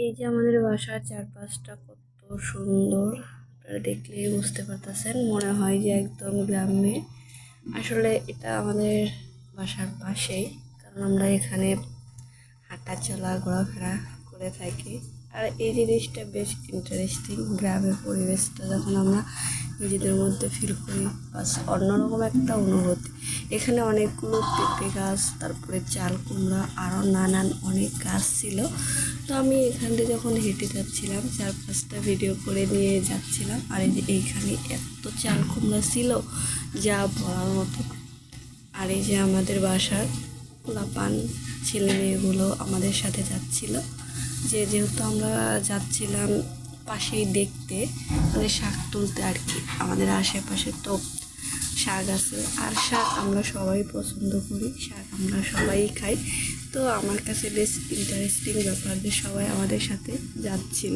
এই যে আমাদের বাসার চারপাশটা কত সুন্দর, আপনারা দেখলেই বুঝতে পারতেছেন, মনে হয় যে একদম গ্রামে। আসলে এটা আমাদের বাসার পাশেই, কারণ আমরা এখানে হাঁটা চলা ঘোরাফেরা করে থাকি। আর এই জিনিসটা বেশ ইন্টারেস্টিং, গ্রামের পরিবেশটা যখন আমরা নিজেদের মধ্যে ফিল করি, বাস অন্যরকম একটা অনুভূতি। এখানে অনেকগুলো পেঁপে গাছ, তারপরে চাল কুমড়া, আরও নানান অনেক গাছ ছিল। তো আমি এখান থেকে যখন হেঁটে যাচ্ছিলাম, 4-5টা ভিডিও করে নিয়ে যাচ্ছিলাম। আর এই যে এইখানে এত চাল কুমড়া ছিল যা বলার মতো। আর এই যে আমাদের বাসার পোলাপান ছেলে মেয়েগুলো আমাদের সাথে যাচ্ছিল, যেহেতু আমরা যাচ্ছিলাম পাশেই দেখতে, মানে শাক তুলতে আর কি। আমাদের আশেপাশে তো শাক আছে, আর শাক আমরা সবাই পছন্দ করি, শাক আমরা সবাই খাই। তো আমার কাছে বেশ ইন্টারেস্টিং ব্যাপার যে সবাই আমাদের সাথে যাচ্ছিল।